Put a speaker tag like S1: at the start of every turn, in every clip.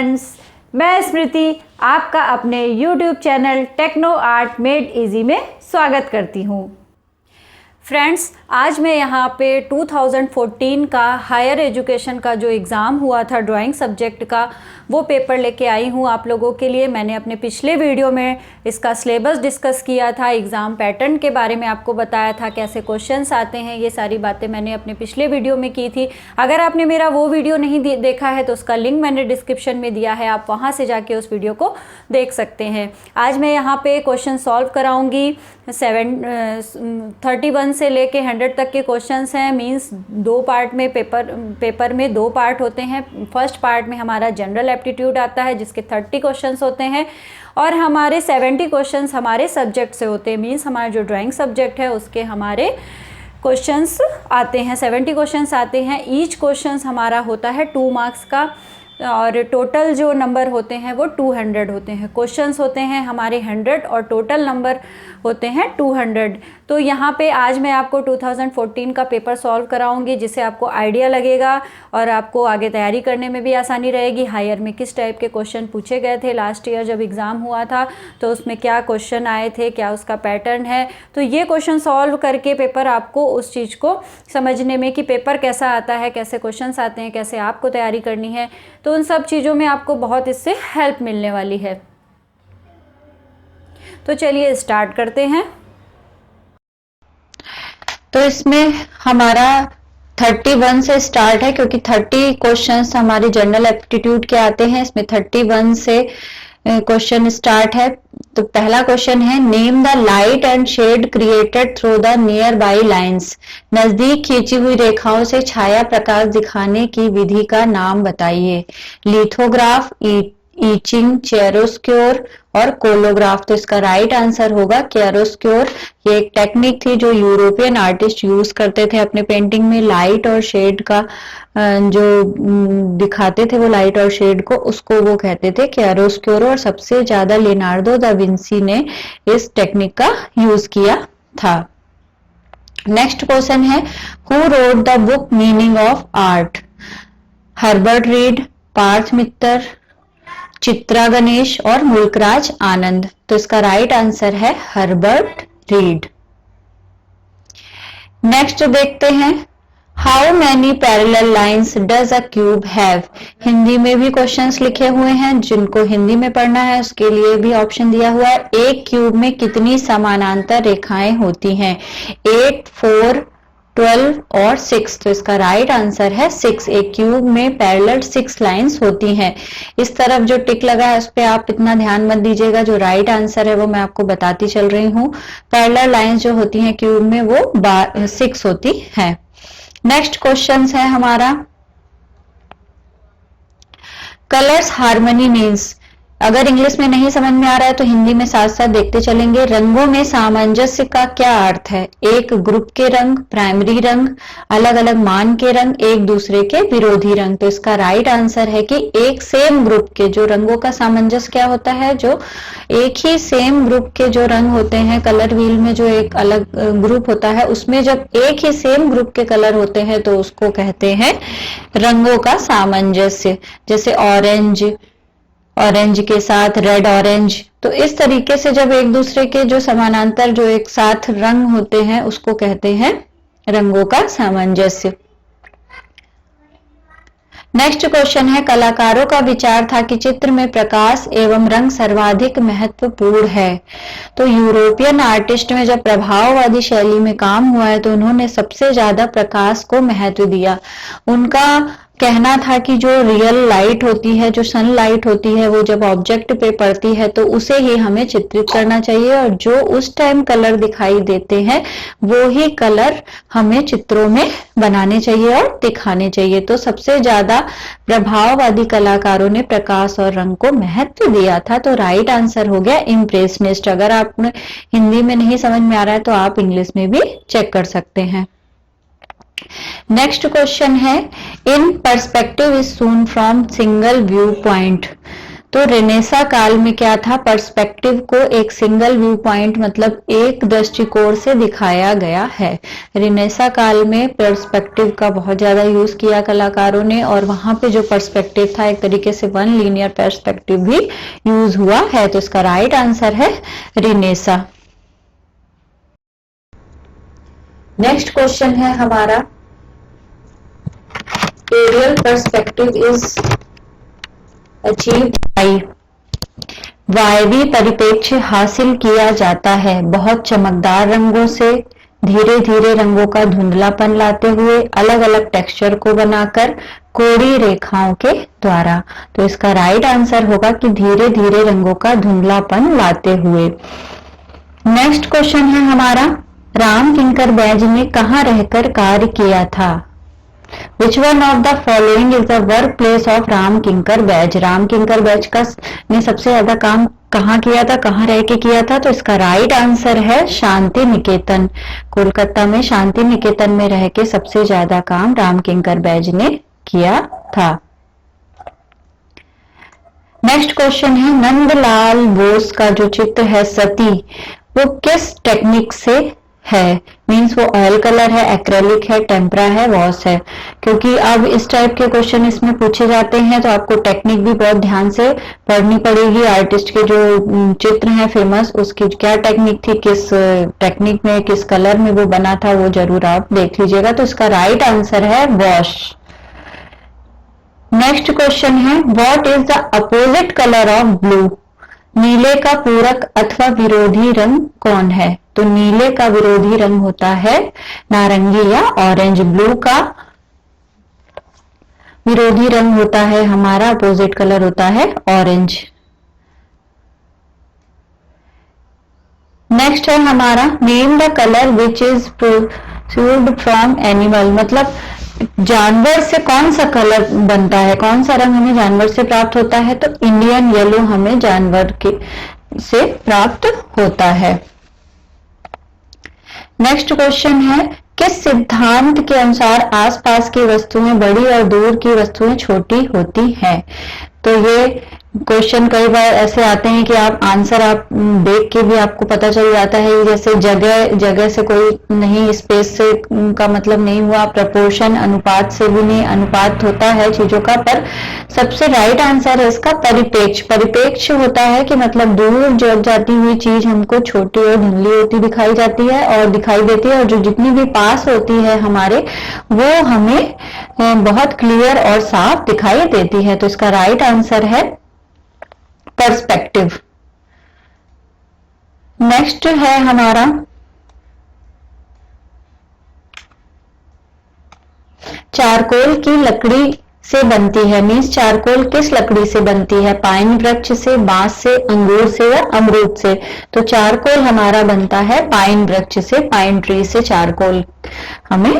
S1: Friends, मैं स्मृति आपका अपने YouTube channel techno art made easy में स्वागत करती हूँ। फ्रेंड्स, आज मैं यहाँ पे 2014 का हायर एजुकेशन का जो एग्ज़ाम हुआ था ड्राइंग सब्जेक्ट का, वो पेपर लेके आई हूँ आप लोगों के लिए। मैंने अपने पिछले वीडियो में इसका सिलेबस डिस्कस किया था, एग्ज़ाम पैटर्न के बारे में आपको बताया था, कैसे क्वेश्चंस आते हैं, ये सारी बातें मैंने अपने पिछले वीडियो में की थी। अगर आपने मेरा वो वीडियो नहीं देखा है तो उसका लिंक मैंने डिस्क्रिप्शन में दिया है, आप वहाँ से जाके उस वीडियो को देख सकते हैं। आज मैं यहाँ पे क्वेश्चन सॉल्व कराऊँगी। 31 से लेके 100 तक के क्वेश्चंस हैं। मींस दो पार्ट में पेपर में दो पार्ट होते हैं। फर्स्ट पार्ट में हमारा जनरल एप्टीट्यूड आता है जिसके 30 क्वेश्चंस होते हैं और हमारे 70 क्वेश्चंस हमारे सब्जेक्ट से होते हैं। मींस हमारा जो ड्राइंग सब्जेक्ट है उसके हमारे क्वेश्चंस आते हैं, 70 क्वेश्चंस आते हैं। ईच क्वेश्चंस हमारा होता है 2 मार्क्स का और टोटल जो नंबर होते हैं वो 200 होते हैं। क्वेश्चंस होते हैं हमारे 100 और टोटल नंबर होते हैं 200। तो यहाँ पे आज मैं आपको 2014 का पेपर सॉल्व कराऊंगी जिससे आपको आइडिया लगेगा और आपको आगे तैयारी करने में भी आसानी रहेगी। हायर में किस टाइप के क्वेश्चन पूछे गए थे, लास्ट ईयर जब एग्ज़ाम हुआ था तो उसमें क्या क्वेश्चन आए थे, क्या उसका पैटर्न है। तो ये क्वेश्चन सॉल्व करके पेपर आपको उस चीज़ को समझने में कि पेपर कैसा आता है, कैसे क्वेश्चन आते हैं, कैसे आपको तैयारी करनी है, तो उन सब चीज़ों में आपको बहुत इससे हेल्प मिलने वाली है। तो चलिए स्टार्ट करते हैं।
S2: तो इसमें हमारा 31 से स्टार्ट है क्योंकि 30 क्वेश्चंस हमारे जनरल एप्टीट्यूड के आते हैं। इसमें 31 से क्वेश्चन स्टार्ट है। तो पहला क्वेश्चन है, name the light and shade created through the nearby lines. नजदीक खींची हुई रेखाओं से छाया प्रकाश दिखाने की विधि का नाम बताइए। लिथोग्राफ, ईचिंग, चियरोस्क्योर और कोलोग्राफ। तो इसका राइट आंसर होगा चियरोस्क्योर। ये एक टेक्निक थी जो यूरोपियन आर्टिस्ट यूज करते थे अपने पेंटिंग में। लाइट और शेड का जो दिखाते थे वो लाइट और शेड को, उसको वो कहते थे चियरोस्क्योर। और सबसे ज्यादा लियोनार्डो दा विंसी ने इस टेक्निक का यूज किया था। नेक्स्ट क्वेश्चन है, who wrote the book meaning of art. Herbert Read, Partha Mitter, Chitra Ganesh और मुल्कराज आनंद। तो इसका राइट आंसर है हर्बर्ट रीड। नेक्स्ट देखते हैं, how many parallel lines does a cube have. Hindi में भी क्वेश्चंस लिखे हुए हैं, जिनको हिंदी में पढ़ना है उसके लिए भी ऑप्शन दिया हुआ है। एक क्यूब में कितनी समानांतर रेखाएं होती हैं। 8, 4, 12 और 6। तो इसका राइट आंसर है 6। एक क्यूब में पैरेलल 6 लाइंस होती हैं। इस तरफ जो टिक लगा है उस पे आप इतना ध्यान मत दीजिएगा, जो राइट आंसर है वो मैं आपको बताती चल रही हूँ। पैरेलल लाइंस जो होती हैं क्यूब में वो 6 होती हैं। नेक्स्ट क्वेश्चन है हमारा, कलर्स हार्मनी मीन्स। अगर इंग्लिश में नहीं समझ में आ रहा है तो हिंदी में साथ साथ देखते चलेंगे। रंगों में सामंजस्य का क्या अर्थ है। एक ग्रुप के रंग, प्राइमरी रंग, अलग अलग मान के रंग, एक दूसरे के विरोधी रंग। तो इसका राइट आंसर है कि एक सेम ग्रुप के जो रंगों का सामंजस्य क्या होता है, जो एक ही सेम ग्रुप के जो रंग होते हैं, कलर व्हील में जो एक अलग ग्रुप होता है उसमें जब एक ही सेम ग्रुप के कलर होते हैं तो उसको कहते हैं रंगों का सामंजस्य। जैसे ऑरेंज के साथ रेड ऑरेंज। तो इस तरीके से जब एक दूसरे के जो समानांतर जो एक साथ रंग होते हैं उसको कहते हैं रंगों का सामंजस्य। नेक्स्ट क्वेश्चन है, कलाकारों का विचार था कि चित्र में प्रकाश एवं रंग सर्वाधिक महत्वपूर्ण है। तो यूरोपियन आर्टिस्ट में जब प्रभाववादी शैली में काम हुआ है तो उन्होंने सबसे ज्यादा प्रकाश को महत्व दिया। उनका कहना था कि जो रियल लाइट होती है, जो सनलाइट होती है, वो जब ऑब्जेक्ट पे पड़ती है तो उसे ही हमें चित्रित करना चाहिए और जो उस टाइम कलर दिखाई देते हैं वो ही कलर हमें चित्रों में बनाने चाहिए और दिखाने चाहिए। तो सबसे ज्यादा प्रभाववादी कलाकारों ने प्रकाश और रंग को महत्व दिया था। तो राइट आंसर हो गया इम्प्रेशनिस्ट। अगर आप हिंदी में नहीं समझ में आ रहा है तो आप इंग्लिश में भी चेक कर सकते हैं। नेक्स्ट क्वेश्चन है, in perspective is soon from single view point. तो रेनेसा काल में क्या था, पर्सपेक्टिव को एक सिंगल व्यू पॉइंट मतलब एक दृष्टिकोण से दिखाया गया है। रेनेसा काल में पर्सपेक्टिव का बहुत ज्यादा यूज किया कलाकारों ने, और वहां पे जो पर्सपेक्टिव था एक तरीके से वन लीनियर पर्सपेक्टिव भी यूज हुआ है। तो इसका राइट आंसर है रेनेसा। नेक्स्ट क्वेश्चन है हमारा, aerial perspective is achieved by, वायवी परिप्रेक्ष्य हासिल किया जाता है बहुत चमकदार रंगों से, धीरे धीरे रंगों का धुंधलापन लाते हुए, अलग अलग टेक्सचर को बनाकर, कोड़ी रेखाओं के द्वारा। तो इसका राइट आंसर होगा कि धीरे धीरे रंगों का धुंधलापन लाते हुए। नेक्स्ट क्वेश्चन है हमारा, राम किंकर बैज ने कहाँ रहकर कार्य किया था? Which one of the following is the work place of Ram किंकर बैज? राम किंकर बैज का ने सबसे ज्यादा काम कहाँ किया था, कहाँ रह के किया था? तो इसका राइट आंसर है शांति निकेतन। कोलकाता में शांति निकेतन में रह के सबसे ज्यादा काम राम किंकर बैज ने किया था। नेक्स्ट क्वेश्चन है, नंदलाल बोस का जो चित्र है सती, वो किस टेक्निक से है? मीन्स वो ऑयल कलर है, एक्रेलिक है, टेम्परा है, वॉश है। क्योंकि अब इस टाइप के क्वेश्चन इसमें पूछे जाते हैं तो आपको टेक्निक भी बहुत ध्यान से पढ़नी पड़ेगी। आर्टिस्ट के जो चित्र हैं फेमस, उसकी क्या टेक्निक थी, किस टेक्निक में किस कलर में वो बना था, वो जरूर आप देख लीजिएगा। तो इसका राइट आंसर है वॉश। नेक्स्ट क्वेश्चन है, what is the opposite colour of blue? नीले का पूरक अथवा विरोधी रंग कौन है? तो नीले का विरोधी रंग होता है नारंगी या ऑरेंज। ब्लू का विरोधी रंग होता है हमारा, अपोजिट कलर होता है ऑरेंज। नेक्स्ट है हमारा, name the colour which is produced from animal, मतलब जानवर से कौन सा कलर बनता है, कौन सा रंग हमें जानवर से प्राप्त होता है? तो इंडियन येलो हमें जानवर के से प्राप्त होता है। नेक्स्ट क्वेश्चन है, किस सिद्धांत के अनुसार आसपास की वस्तुएं बड़ी और दूर की वस्तुएं छोटी होती हैं? तो ये क्वेश्चन कई बार ऐसे आते हैं कि आप आंसर आप देख के भी आपको पता चल जाता है, जैसे जगह जगह से कोई नहीं, स्पेस से का मतलब नहीं हुआ, प्रपोर्शन अनुपात से भी नहीं, अनुपात होता है चीजों का, पर सबसे राइट आंसर है इसका परिप्रेक्ष्य। परिप्रेक्ष्य होता है कि मतलब दूर जाती हुई चीज हमको छोटी और धुंधली होती दिखाई जाती है और दिखाई देती है, और जो जितनी भी पास होती है हमारे, वो हमें बहुत क्लियर और साफ दिखाई देती है। तो इसका राइट आंसर है पर्सपेक्टिव। नेक्स्ट है हमारा, चारकोल की लकड़ी से बनती है, मीन्स चारकोल किस लकड़ी से बनती है? पाइन वृक्ष से, बांस से, अंगूर से या अमरूद से? तो चारकोल हमारा बनता है पाइन वृक्ष से, पाइन ट्री से चारकोल हमें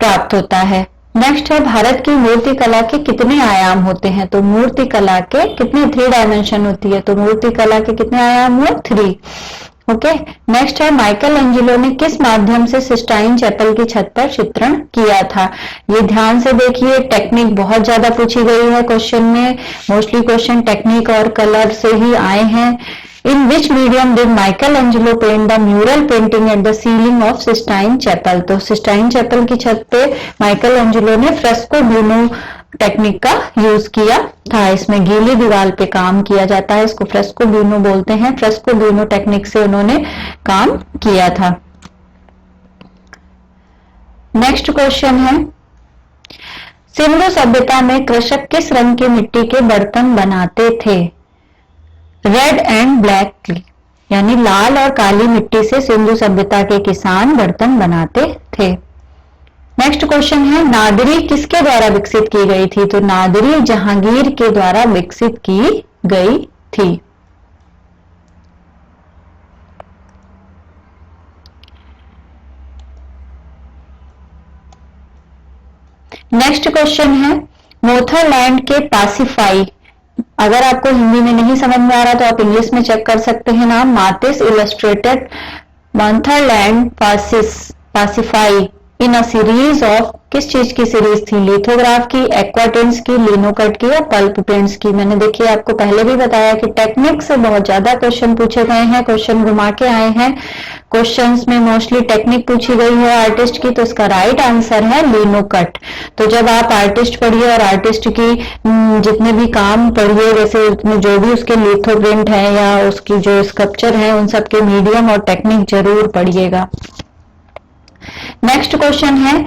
S2: प्राप्त होता है। नेक्स्ट है, भारत की मूर्ति कला के कितने आयाम होते हैं? तो मूर्ति कला के कितने 3 डायमेंशन होती है? तो मूर्ति कला के कितने आयाम हुए? 3। ओके। नेक्स्ट है, माइकल एंजेलो ने किस माध्यम से सिस्टाइन चैपल की छत पर चित्रण किया था? ये ध्यान से देखिए, टेक्निक बहुत ज्यादा पूछी गई है क्वेश्चन में, मोस्टली क्वेश्चन टेक्निक और कलर से ही आए हैं। In which medium did Michelangelo paint the mural painting at the ceiling of Sistine Chapel? तो सिस्टाइन चैपल की छत पे माइकल एंजेलो ने फ्रेस्को ब्यूनो टेक्निक का यूज किया था। इसमें गीली दीवार पे काम किया जाता है, इसको फ्रेस्को ब्यूनो बोलते हैं। फ्रेस्को ब्यूनो टेक्निक से उन्होंने काम किया था। नेक्स्ट क्वेश्चन है, सिंधु सभ्यता में कृषक किस रंग की मिट्टी के बर्तन बनाते थे? रेड एंड ब्लैक, यानी लाल और काली मिट्टी से सिंधु सभ्यता के किसान बर्तन बनाते थे। नेक्स्ट क्वेश्चन है, नादरी किसके द्वारा विकसित की गई थी? तो नादरी जहांगीर के द्वारा विकसित की गई थी। नेक्स्ट क्वेश्चन है, मोथरलैंड के पासिफाई, अगर आपको हिंदी में नहीं समझ में आ रहा तो आप इंग्लिश में चेक कर सकते हैं नाम, मार्टिस illustrated motherland personified in a series of किस चीज की सीरीज थी, लिथोग्राफ की, एक्वाटिंट्स की, लिनोकट की या पल्प प्रिंट्स की। मैंने देखिए आपको पहले भी बताया कि टेक्निक से बहुत ज्यादा क्वेश्चन पूछे गए हैं, क्वेश्चन घुमा के आए हैं, क्वेश्चंस में मोस्टली टेक्निक पूछी गई है आर्टिस्ट की, तो इसका राइट आंसर है लिनोकट। तो जब आप आर्टिस्ट पढ़िए और आर्टिस्ट की जितने भी काम पढ़िए, जैसे जो भी उसके लिथो प्रिंट है या उसकी जो स्कल्पचर है, उन सब के मीडियम और टेक्निक जरूर पढ़िएगा। नेक्स्ट क्वेश्चन है,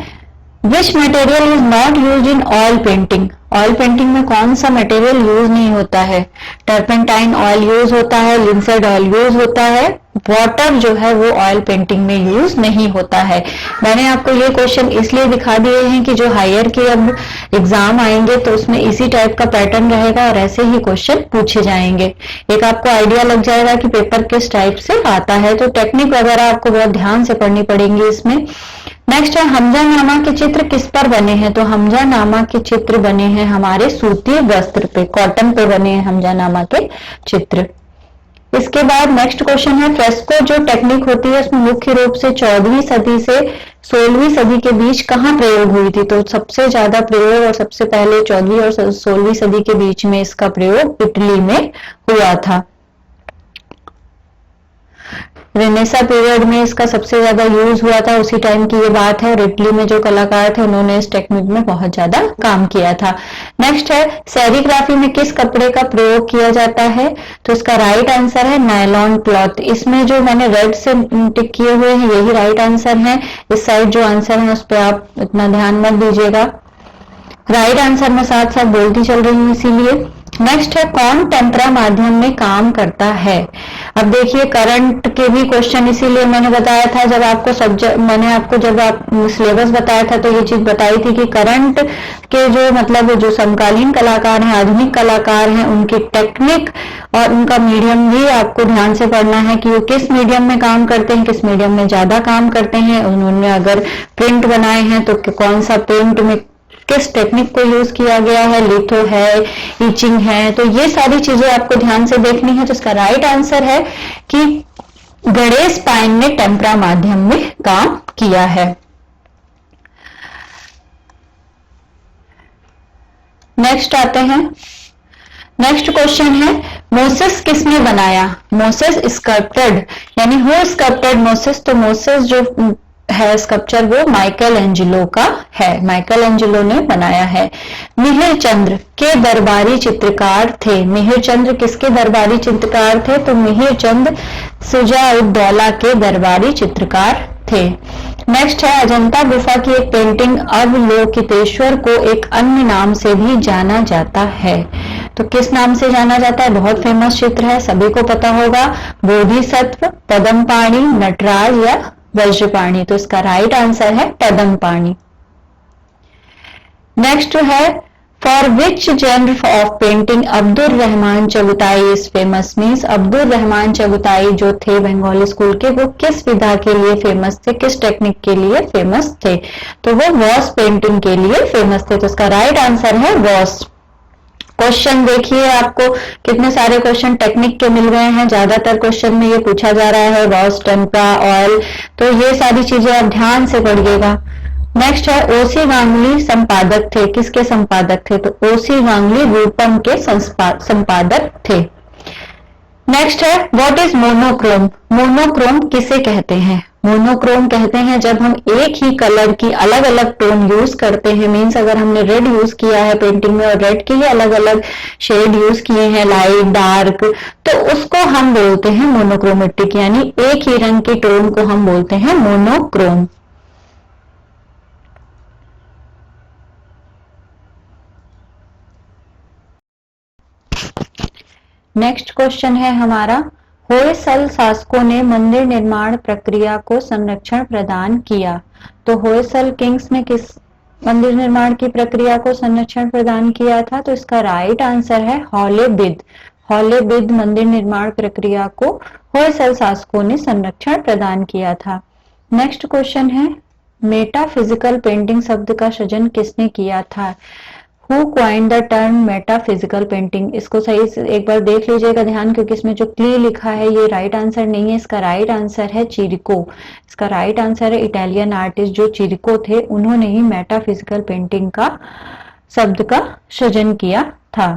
S2: which material is not use in oil painting. Oil painting में कौन सा मटेरियल यूज नहीं होता है? टर्पेंटाइन ऑयल यूज होता है, लिंसेड ऑयल यूज होता है, वाटर जो है वो ऑयल पेंटिंग में यूज नहीं होता है। मैंने आपको ये क्वेश्चन इसलिए दिखा दिए हैं कि जो हायर के अब एग्जाम आएंगे तो उसमें इसी टाइप का पैटर्न रहेगा और ऐसे ही क्वेश्चन पूछे जाएंगे। एक आपको आइडिया लग जाएगा कि पेपर किस टाइप से आता है। तो टेक्निक वगैरह आपको बहुत ध्यान से पढ़नी पड़ेंगी इसमें। नेक्स्ट है, हमजा नामा के चित्र किस पर बने हैं? तो हमजा नामा के चित्र बने हैं हमारे सूती वस्त्र पे, कॉटन पे बने हैं हमजा नामा के चित्र। इसके बाद नेक्स्ट क्वेश्चन है, फ्रेस्को जो टेक्निक होती है उसमें मुख्य रूप से 14वीं सदी से 16वीं सदी के बीच कहाँ प्रयोग हुई थी? तो सबसे ज्यादा प्रयोग और सबसे पहले 14वीं और 16वीं सदी के बीच में इसका प्रयोग इटली में हुआ था। रेनेसा पीरियड में इसका सबसे ज्यादा यूज हुआ था, उसी टाइम की ये बात है। और इटली में जो कलाकार थे उन्होंने इस टेक्निक में बहुत ज्यादा काम किया था। नेक्स्ट है, सेरिग्राफी में किस कपड़े का प्रयोग किया जाता है? तो इसका राइट आंसर है नायलॉन क्लॉथ। इसमें जो मैंने रेड से टिक किए हुए हैं यही राइट आंसर है। इस साइड जो आंसर है उस पर आप इतना ध्यान मत दीजिएगा। राइट आंसर में साथ साथ बोलती चल रही हूँ इसीलिए। नेक्स्ट है, कौन टेम्परा माध्यम में काम करता है? अब देखिए करंट के भी क्वेश्चन इसीलिए मैंने बताया था, जब आपको सब्जेक्ट मैंने आपको जब आप सिलेबस बताया था तो ये चीज बताई थी कि करंट के जो मतलब जो समकालीन कलाकार हैं, आधुनिक कलाकार हैं, उनकी टेक्निक और उनका मीडियम भी आपको ध्यान से पढ़ना है कि वो किस मीडियम में काम करते हैं, किस मीडियम में ज्यादा काम करते हैं। उन्होंने अगर प्रिंट बनाए हैं तो कौन सा प्रिंट में किस टेक्निक को यूज किया गया है, लिथो है, इचिंग है, तो ये सारी चीजें आपको ध्यान से देखनी है। तो इसका राइट आंसर है कि गणेश पाइन ने टेम्परा माध्यम में काम किया है। नेक्स्ट आते हैं, नेक्स्ट क्वेश्चन है, मोसेस किसने बनाया? मोसेस स्कल्प्टेड, यानी हु स्कल्प्टेड मोसेस? तो मोसेस जो है स्कल्पचर वो माइकल एंजेलो का है, माइकल एंजेलो ने बनाया है। मिहिर चंद्र के दरबारी चित्रकार थे। मिहिर चंद्र किसके दरबारी चित्रकार थे? तो मिहिर चंद्र शुजा-उद-दौला के दरबारी चित्रकार थे। नेक्स्ट है, अजंता गुफा की एक पेंटिंग अवलोकितेश्वर को एक अन्य नाम से भी जाना जाता है। तो किस नाम से जाना जाता है? बहुत फेमस चित्र है, सभी को पता होगा, बोधिसत्व, पद्मपाणि, नटराज या वज्रपाणि। तो इसका राइट आंसर है पद्मपाणि। नेक्स्ट है, for which genre of painting Abdul Rahman Chughtai is famous? Means Abdul Rahman Chughtai जो थे बंगाली स्कूल के, वो किस विधा के लिए फेमस थे, किस टेक्निक के लिए फेमस थे? तो वो वॉस पेंटिंग के लिए फेमस थे। तो इसका राइट आंसर है वॉस। क्वेश्चन देखिए, आपको कितने सारे क्वेश्चन टेक्निक के मिल गए हैं। ज्यादातर क्वेश्चन में ये पूछा जा रहा है वॉस, टेम्परा, ऑयल, तो ये सारी चीजें आप ध्यान से पढ़िएगा। नेक्स्ट है, ओसी गांगुली संपादक थे। किसके संपादक थे? तो ओसी गांगुली रूपम के संपादक थे। नेक्स्ट है, व्हाट इज मोनोक्रोम? मोनोक्रोम किसे कहते हैं? मोनोक्रोम कहते हैं जब हम एक ही कलर की अलग अलग टोन यूज करते हैं। मीन्स अगर हमने रेड यूज किया है पेंटिंग में और रेड के ही अलग अलग शेड यूज किए हैं, लाइट, डार्क, तो उसको हम बोलते हैं मोनोक्रोमेटिक, यानी एक ही रंग की टोन को हम बोलते हैं मोनोक्रोम। नेक्स्ट क्वेश्चन है हमारा, होयसल शासकों ने मंदिर निर्माण प्रक्रिया को संरक्षण प्रदान किया। तो होयसल किंग्स ने किस मंदिर निर्माण की प्रक्रिया को संरक्षण प्रदान किया था? तो इसका राइट आंसर है हौलेबिद। हौलेबिद मंदिर निर्माण प्रक्रिया को होयसल शासकों ने संरक्षण प्रदान किया था। नेक्स्ट क्वेश्चन है, मेटाफिजिकल पेंटिंग शब्द का सृजन किसने किया था? Who coined the term metaphysical painting, इसको सही से एक बार देख लीजिएगा ध्यान, क्योंकि इसमें जो क्ली लिखा है ये राइट आंसर नहीं है, इसका राइट आंसर है चिरिको। इसका राइट आंसर है इटालियन आर्टिस्ट जो चिरिको थे, उन्होंने ही मेटाफिजिकल पेंटिंग का शब्द का सृजन किया था।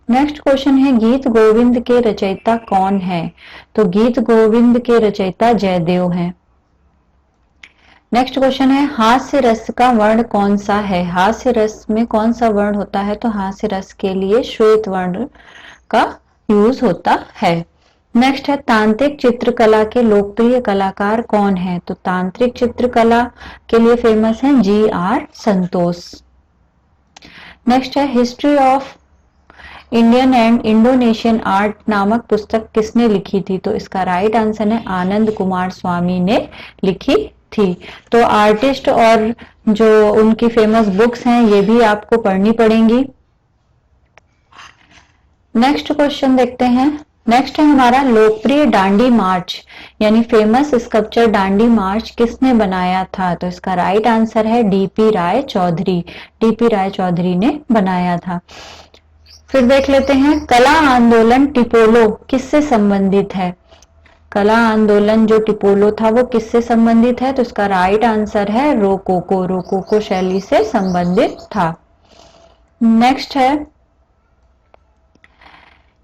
S2: नेक्स्ट क्वेश्चन है गीत गोविंद के रचयिता कौन है? तो गीत गोविंद के रचयिता जयदेव हैं। नेक्स्ट क्वेश्चन है हास्य रस का वर्ण कौन सा है? हास्य रस में कौन सा वर्ण होता है? तो हास्य रस के लिए श्वेत वर्ण का यूज होता है। नेक्स्ट है तांत्रिक चित्रकला के लोकप्रिय कलाकार कौन है? तो तांत्रिक चित्रकला के लिए फेमस है जी.आर. संतोष। नेक्स्ट है history of Indian and Indonesian art नामक पुस्तक किसने लिखी थी? तो इसका राइट आंसर है आनंद कुमार स्वामी ने लिखी थी। तो आर्टिस्ट और जो उनकी फेमस बुक्स हैं ये भी आपको पढ़नी पड़ेंगी। नेक्स्ट क्वेश्चन देखते हैं। नेक्स्ट है हमारा लोकप्रिय डांडी मार्च यानी फेमस स्कल्पचर डांडी मार्च किसने बनाया था? तो इसका राइट आंसर है डीपी राय चौधरी। डीपी राय चौधरी ने बनाया था। फिर देख लेते हैं कला आंदोलन टिपोलो किससे संबंधित है? कला आंदोलन जो टिपोलो था वो किससे संबंधित है? तो इसका राइट आंसर है रोकोको। रोकोको शैली से संबंधित था। नेक्स्ट है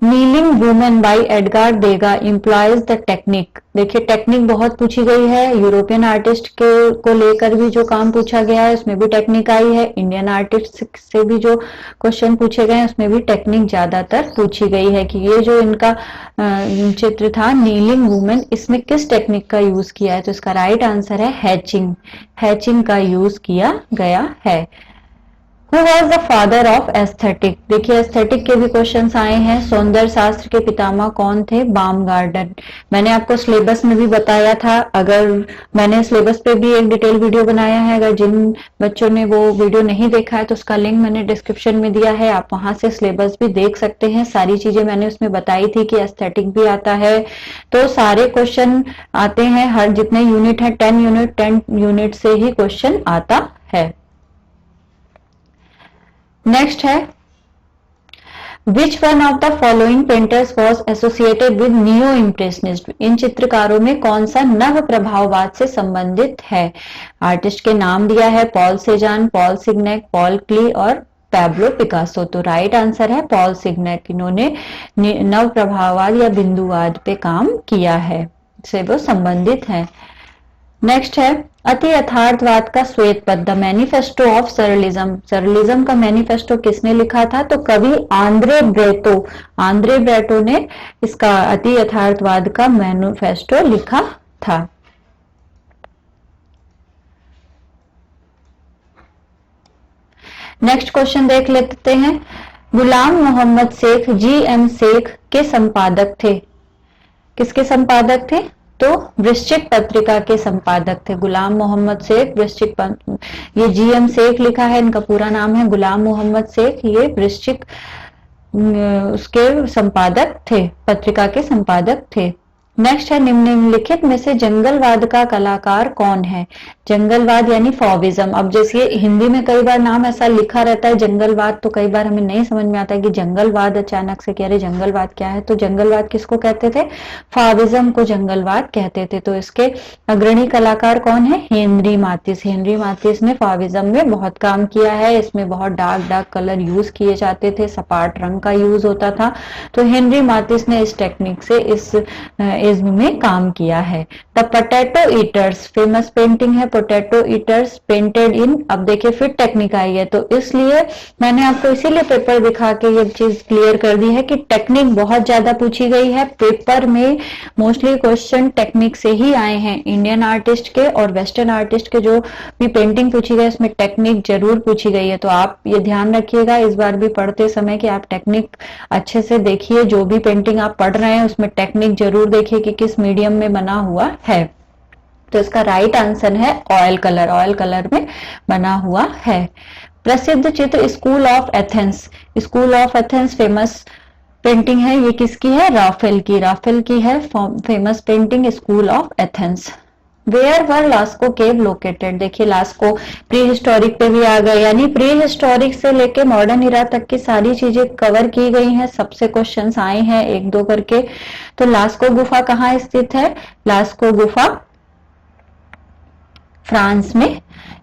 S2: नीलिंग वुमेन बाय एडगार देगा इम्प्लॉयज द टेक्निक। देखिए टेक्निक बहुत पूछी गई है, यूरोपियन आर्टिस्ट के को लेकर भी जो काम पूछा गया है उसमें भी टेक्निक आई है, इंडियन आर्टिस्ट से भी जो क्वेश्चन पूछे गए हैं उसमें भी टेक्निक ज्यादातर पूछी गई है कि ये जो इनका चित्र था नीलिंग वुमेन, इसमें किस टेक्निक का यूज किया है? तो इसका राइट आंसर है हैचिंग। हैचिंग का यूज किया गया है। Who was the father of aesthetic? देखिए एस्थेटिक के भी क्वेश्चंस आए हैं। सौंदर्य शास्त्र के पितामह कौन थे? बामगार्डन। मैंने आपको सिलेबस में भी बताया था, अगर मैंने सिलेबस पे भी एक डिटेल वीडियो बनाया है, अगर जिन बच्चों ने वो वीडियो नहीं देखा है तो उसका लिंक मैंने डिस्क्रिप्शन में दिया है, आप वहां से सिलेबस भी देख सकते हैं। सारी चीजें मैंने उसमें बताई थी कि एस्थेटिक भी आता है, तो सारे क्वेश्चन आते हैं। हर जितने यूनिट है 10 यूनिट से ही क्वेश्चन आता है। नेक्स्ट है which one of the following painters was associated with neo impressionist? इन चित्रकारों में कौन सा नव प्रभाववाद से संबंधित है? आर्टिस्ट के नाम दिया है पॉल सेजान, पॉल सिग्नेक, पॉल क्ली और पैब्लो पिकासो। तो राइट आंसर है पॉल सिग्नेक। इन्होंने नव प्रभाववाद या बिंदुवाद पे काम किया है, से वो संबंधित है। नेक्स्ट है अति यथार्थवाद का श्वेत पत्र, द मैनिफेस्टो ऑफ सरलिज्म। सरलिज्म का मैनिफेस्टो किसने लिखा था? तो कवि आंद्रे ब्रेटो। आंद्रे ब्रेटो ने इसका अति यथार्थवाद का मैनिफेस्टो लिखा था। नेक्स्ट क्वेश्चन देख लेते हैं। गुलाम मोहम्मद शेख जी.एम. शेख के संपादक थे। किसके संपादक थे? तो वृश्चिक पत्रिका के संपादक थे गुलाम मोहम्मद शेख। वृश्चिक ये जी.एम. शेख लिखा है, इनका पूरा नाम है गुलाम मोहम्मद शेख। ये वृश्चिक उसके संपादक थे, पत्रिका के संपादक थे। नेक्स्ट है निम्नलिखित में से जंगलवाद का कलाकार कौन है? जंगलवाद यानी फॉविज्म। अब जैसे हिंदी में कई बार नाम ऐसा लिखा रहता है जंगलवाद, तो कई बार हमें नहीं समझ में आता है कि जंगलवाद अचानक से कह रहे जंगलवाद क्या है। तो जंगलवाद किसको कहते थे? फॉविज्म को जंगलवाद कहते थे। तो इसके अग्रणी कलाकार कौन है? हेनरी माथिस। हेनरी माथिस ने फॉविज्म में बहुत काम किया है। इसमें बहुत डार्क कलर यूज किए जाते थे, सपाट रंग का यूज होता था। तो हेनरी माथिस ने इस टेक्निक से इस में काम किया है। The potato eaters famous painting है पोटैटो ईटर्स पेंटेड इन। अब देखिए फिर टेक्निक आई है, तो इसलिए मैंने आपको इसीलिए पेपर दिखा के ये चीज क्लियर कर दी है कि टेक्निक बहुत ज्यादा पूछी गई है। पेपर में मोस्टली क्वेश्चन टेक्निक से ही आए हैं। इंडियन आर्टिस्ट के और वेस्टर्न आर्टिस्ट के जो भी पेंटिंग पूछी गई उसमें टेक्निक जरूर पूछी गई है। तो आप ये ध्यान रखिएगा इस बार भी पढ़ते समय कि आप टेक्निक अच्छे से देखिए। जो भी पेंटिंग आप पढ़ रहे हैं उसमें टेक्निक जरूर देखिए कि किस मीडियम में बना हुआ है। तो इसका राइट आंसर है ऑयल कलर। ऑयल कलर में बना हुआ है। प्रसिद्ध चित्र school of Athens. School of Athens famous painting है, ये किसकी है? राफेल की। राफेल की है famous painting school of Athens. Where were Lascaux cave located. देखिए लास्को प्री हिस्टोरिक पे भी आ गए, यानी प्री हिस्टोरिक से लेके मॉडर्न इरा तक की सारी चीजें कवर की गई हैं, सबसे क्वेश्चंस आए हैं एक दो करके। तो लास्को गुफा कहाँ स्थित है? लास्को गुफा फ्रांस में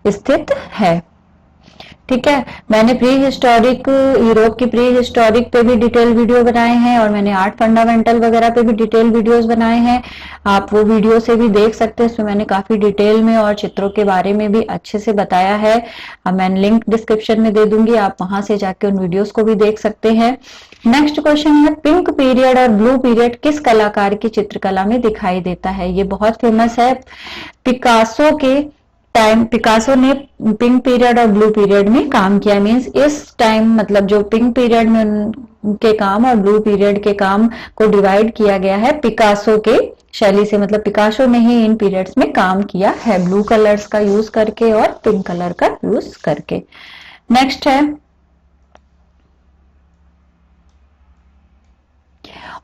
S2: स्थित है। ठीक है, मैंने प्री हिस्टोरिक, यूरोप की प्री हिस्टोरिक पे भी डिटेल वीडियो बनाए हैं और मैंने आर्ट फंडामेंटल वगैरह पे भी डिटेल वीडियोस बनाए हैं, आप वो वीडियो से भी देख सकते हैं। इसमें मैंने काफी डिटेल में और चित्रों के बारे में भी अच्छे से बताया है। अब मैं लिंक डिस्क्रिप्शन में दे दूंगी, आप वहां से जाके उन वीडियोस को भी देख सकते हैं। नेक्स्ट क्वेश्चन है, पिंक पीरियड और ब्लू पीरियड किस कलाकार की चित्रकला में दिखाई देता है? ये बहुत फेमस है, पिकासो के टाइम, पिकासो ने पिंक पीरियड और ब्लू पीरियड में काम किया। मींस इस टाइम, मतलब जो पिंक पीरियड में उनके काम और ब्लू पीरियड के काम को डिवाइड किया गया है पिकासो के शैली से, मतलब पिकासो ने ही इन पीरियड्स में काम किया है, ब्लू कलर्स का यूज करके और पिंक कलर का यूज करके। नेक्स्ट है,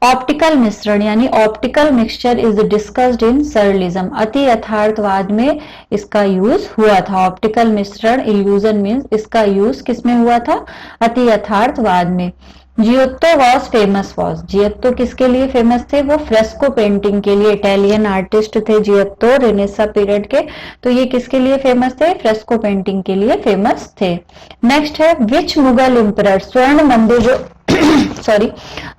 S2: ऑप्टिकल मिश्रण यानी optical mixture is discussed in surrealism. अति यथार्थवाद में इसका यूज हुआ था। ऑप्टिकल मिश्रण, इल्यूजन मीन्स, इसका यूज किसमें हुआ था? अति यथार्थवाद में। जियोत्तो वॉज फेमस वॉज, जियोत्तो किसके लिए फेमस थे? वो फ्रेस्को पेंटिंग के लिए, इटालियन आर्टिस्ट थे जियोत्तो रेनेसा पीरियड के, तो ये किसके लिए फेमस थे? फ्रेस्को पेंटिंग के लिए फेमस थे। नेक्स्ट है, विच मुगल एम्परर, स्वर्ण मंदिर जो सॉरी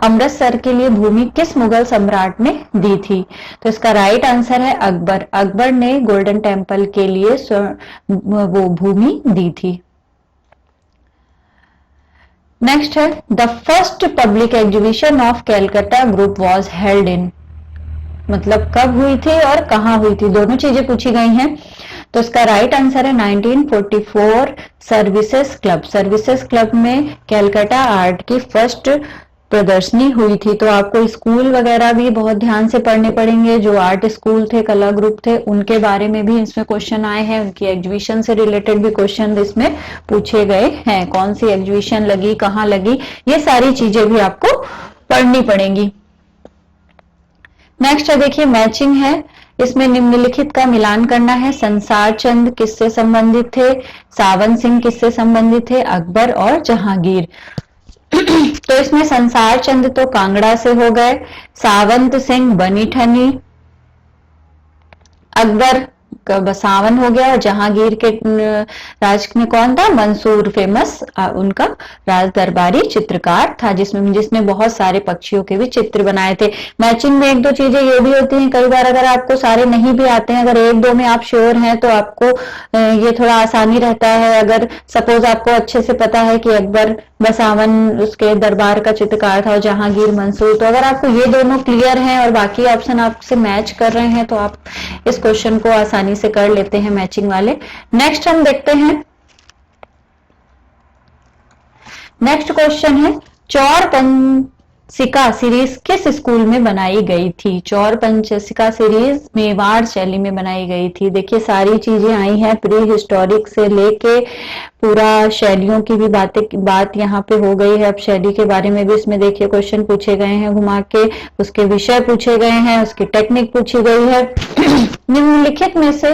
S2: अमृतसर के लिए भूमि किस मुगल सम्राट ने दी थी? तो इसका राइट आंसर है अकबर। अकबर ने गोल्डन टेम्पल के लिए वो भूमि दी थी। नेक्स्ट है, the first public exhibition of Calcutta group was held in, मतलब कब हुई थी और कहां हुई थी, दोनों चीजें पूछी गई हैं। तो इसका राइट आंसर है 1944 सर्विसेज क्लब। सर्विसेज क्लब में कैलकाटा आर्ट की फर्स्ट प्रदर्शनी हुई थी। तो आपको स्कूल वगैरह भी बहुत ध्यान से पढ़ने पड़ेंगे, जो आर्ट स्कूल थे, कला ग्रुप थे, उनके बारे में भी इसमें क्वेश्चन आए हैं, उनकी एग्जीबिशन से रिलेटेड भी क्वेश्चन इसमें पूछे गए हैं। कौन सी एग्जीबिशन लगी, कहाँ लगी, ये सारी चीजें भी आपको पढ़नी पड़ेंगी। नेक्स्ट है, देखिए मैचिंग है, इसमें निम्नलिखित का मिलान करना है। संसार चंद किससे संबंधित थे? सावन सिंह किससे संबंधित थे? अकबर और जहांगीर। तो इसमें संसार चंद तो कांगड़ा से हो गए, सावंत सिंह बनीठनी, अकबर बसावन हो गया, और जहांगीर के राज में कौन था? मंसूर, फेमस उनका राज दरबारी चित्रकार था, जिसने बहुत सारे पक्षियों के भी चित्र बनाए थे। मैचिंग में एक दो चीजें ये भी होती हैं, कई बार अगर आपको सारे नहीं भी आते हैं, अगर एक दो में आप श्योर हैं तो आपको ये थोड़ा आसानी रहता है। अगर सपोज आपको अच्छे से पता है कि अकबर बसावन उसके दरबार का चित्रकार था और जहांगीर मंसूर, तो अगर आपको ये दोनों क्लियर हैं और बाकी ऑप्शन आपसे मैच कर रहे हैं तो आप इस क्वेश्चन को आसानी से कर लेते हैं, मैचिंग वाले। नेक्स्ट हम देखते हैं, नेक्स्ट क्वेश्चन है, चौर पंचिका सीरीज किस स्कूल में बनाई गई थी? चौर पंचिका सीरीज मेवाड़ शैली में बनाई गई थी। देखिए सारी चीजें आई हैं, प्री हिस्टोरिक से लेके पूरा शैलियों की भी बात यहाँ पे हो गई है। अब शैली के बारे में भी इसमें देखिए क्वेश्चन पूछे गए हैं घुमा के, उसके विषय पूछे गए हैं, उसकी टेक्निक पूछी गई है। निम्नलिखित में से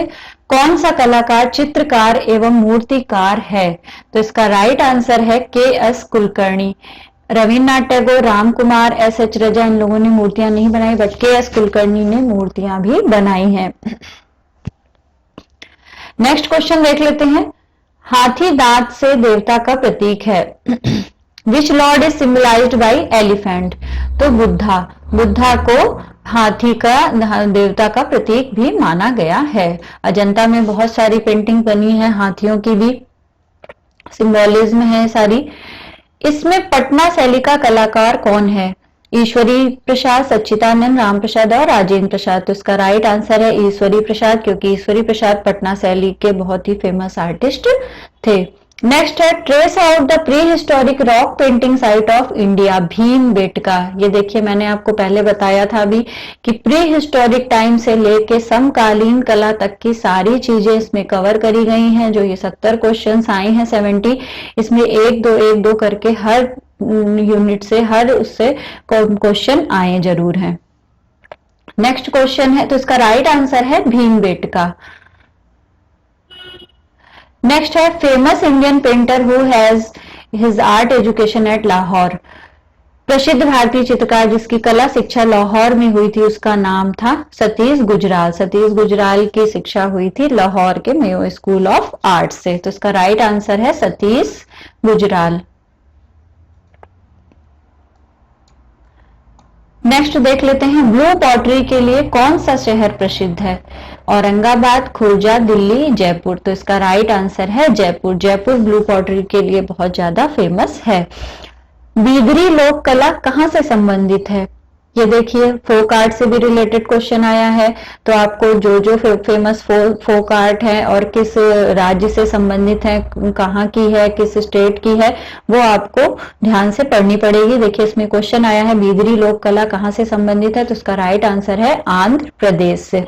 S2: कौन सा कलाकार चित्रकार एवं मूर्तिकार है? तो इसका राइट आंसर है के.एस. कुलकर्णी। रविन्द्रनाथ टैगोर, राम कुमार, एस.एच. रजा, इन लोगों ने मूर्तियां नहीं बनाई, बट के.एस. कुलकर्णी ने मूर्तियां भी बनाई हैं। नेक्स्ट क्वेश्चन देख लेते हैं, हाथी दांत से देवता का प्रतीक है। Which lord is symbolised bye elephant? तो बुद्धा को हाथी का देवता का प्रतीक भी माना गया है। अजंता में बहुत सारी पेंटिंग बनी है, हाथियों की भी सिंबोलिज्म है सारी। इसमें पटना शैली का कलाकार कौन है? ईश्वरी प्रसाद, सच्चिदानंद, राम प्रसाद और राजेंद्र प्रसाद। तो इसका राइट आंसर है ईश्वरी प्रसाद, क्योंकि ईश्वरी प्रसाद पटना शैली के बहुत ही फेमस आर्टिस्ट थे। नेक्स्ट है, trace out the pre historic rock painting site of India, Bhimbetka. ये देखिए मैंने आपको पहले बताया था अभी कि प्री हिस्टोरिक टाइम से लेके समकालीन कला तक की सारी चीजें इसमें कवर करी गई हैं। जो ये 70 क्वेश्चंस आए हैं 70, इसमें एक दो करके हर यूनिट से, हर उससे क्वेश्चन आए जरूर हैं। नेक्स्ट क्वेश्चन है, तो इसका राइट आंसर है भीमबेटका। नेक्स्ट है, famous Indian painter who has his art education at Lahore. प्रसिद्ध भारतीय चित्रकार जिसकी कला शिक्षा लाहौर में हुई थी, उसका नाम था सतीश गुजराल। सतीश गुजराल की शिक्षा हुई थी लाहौर के मेयो स्कूल ऑफ आर्ट से। तो इसका राइट आंसर है सतीश गुजराल। नेक्स्ट देख लेते हैं, ब्लू पॉटरी के लिए कौन सा शहर प्रसिद्ध है? औरंगाबाद, खुर्जा, दिल्ली, जयपुर। तो इसका राइट आंसर है जयपुर। जयपुर ब्लू पॉटरी के लिए बहुत ज्यादा फेमस है। बिदरी लोक कला कहां से संबंधित है? ये देखिए, फोक आर्ट से भी रिलेटेड क्वेश्चन आया है। तो आपको जो फेमस फोक आर्ट है और किस राज्य से संबंधित है, कहाँ की है, किस स्टेट की है, वो आपको ध्यान से पढ़नी पड़ेगी। देखिए, इसमें क्वेश्चन आया है बिदरी लोक कला कहाँ से संबंधित है, तो उसका राइट आंसर है आंध्र प्रदेश से।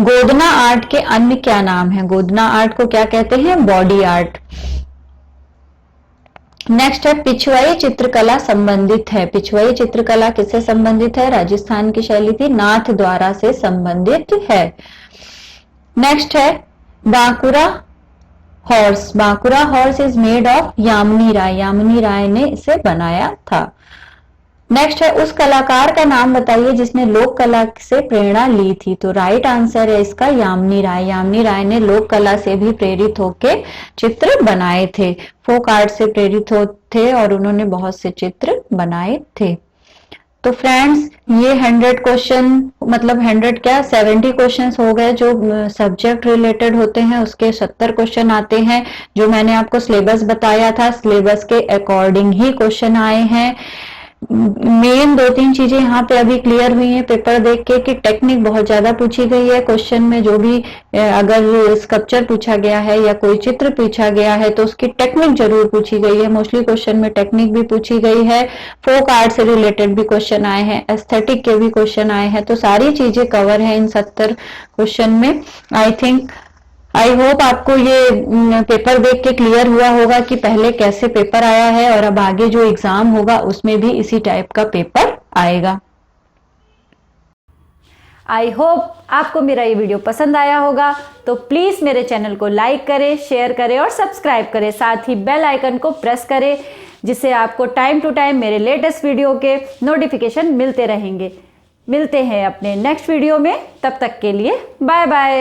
S2: गोदना आर्ट के अन्य क्या नाम है? गोदना आर्ट को क्या कहते हैं? Body art. नेक्स्ट है, पिछवाई चित्रकला संबंधित है। पिछवाई चित्रकला किससे संबंधित है? राजस्थान की शैली थी, नाथ द्वारा से संबंधित है। नेक्स्ट है, Bankura horse. Bankura horse is made of Yamini Roy. Yamini Roy ने इसे बनाया था। नेक्स्ट है, उस कलाकार का नाम बताइए जिसने लोक कला से प्रेरणा ली थी। तो राइट आंसर है इसका यामिनी राय। यामिनी राय ने लोक कला से भी प्रेरित होके चित्र बनाए थे, फोक आर्ट से प्रेरित थे और उन्होंने बहुत से चित्र बनाए थे। तो फ्रेंड्स, ये 100 क्वेश्चन, मतलब 100 क्या 70 क्वेश्चंस हो गए जो सब्जेक्ट रिलेटेड होते हैं। उसके 70 क्वेश्चन आते हैं। जो मैंने आपको सिलेबस बताया था, सिलेबस के अकॉर्डिंग ही क्वेश्चन आए हैं। मेन 2-3 चीजें यहाँ पे अभी क्लियर हुई हैं पेपर देख के, कि टेक्निक बहुत ज्यादा पूछी गई है क्वेश्चन में। जो भी अगर स्कल्पचर पूछा गया है या कोई चित्र पूछा गया है तो उसकी टेक्निक जरूर पूछी गई है। मोस्टली क्वेश्चन में टेक्निक भी पूछी गई है, फोक आर्ट से रिलेटेड भी क्वेश्चन आए हैं, एस्थेटिक के भी क्वेश्चन आए हैं। तो सारी चीजें कवर है इन 70 क्वेश्चन में। आई होप आपको ये पेपर देख के क्लियर हुआ होगा कि पहले कैसे पेपर आया है और अब आगे जो एग्जाम होगा उसमें भी इसी टाइप का पेपर आएगा।
S1: आई होप आपको मेरा ये वीडियो पसंद आया होगा। तो प्लीज़ मेरे चैनल को लाइक करें, शेयर करें और सब्सक्राइब करें। साथ ही बेल आइकन को प्रेस करें, जिससे आपको टाइम टू टाइम मेरे लेटेस्ट वीडियो के नोटिफिकेशन मिलते रहेंगे। मिलते हैं अपने नेक्स्ट वीडियो में, तब तक के लिए बाय बाय।